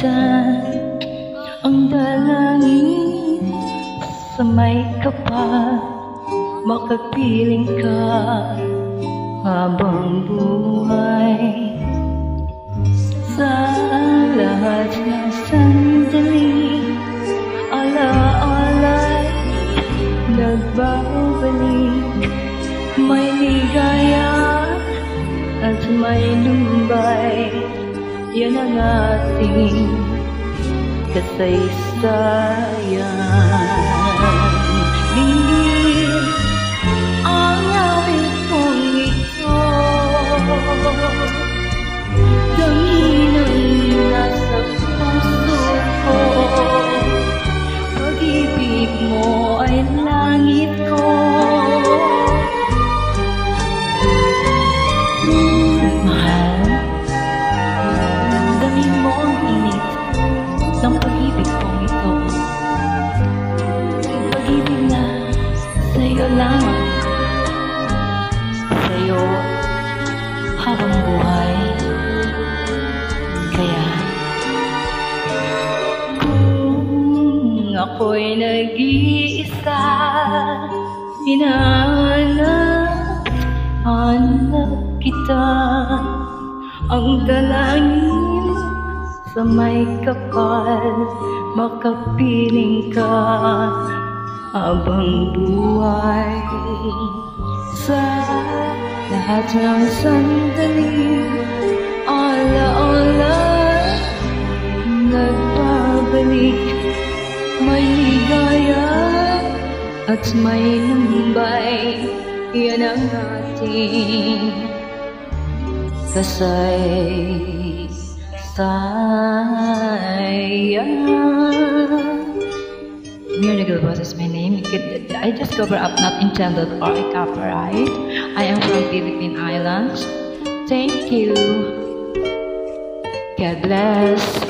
minsan ang dalangin sa may kapal, makapiling ka habang buhay. Sa lahat ng sandali, ala-ala'y nagbabalik. May ligaya at may lumbay, yan ang ating kasaysayan. Dinggin ang awit kong ito, dangin ang nasa puso ko. Pag-ibig mo ay langit ko. Mahal, damdamin mo ang init ng pag-ibig kong ito. Pag-ibig na sa'yo lamang, sa'yo habang buhay. Kaya kung ako'y nag-iisa, hinahanap kita, ang dalangin sa may kapal, makapiling ka habang buhay. Sa lahat ng sandali, ala-ala nagbabalik. May ligaya at may lumbay, yan ang ating kasaysayan. Miracle Boss is my name. I just cover up, not intended or a copyright. I am from Philippine Islands. Thank you. God bless.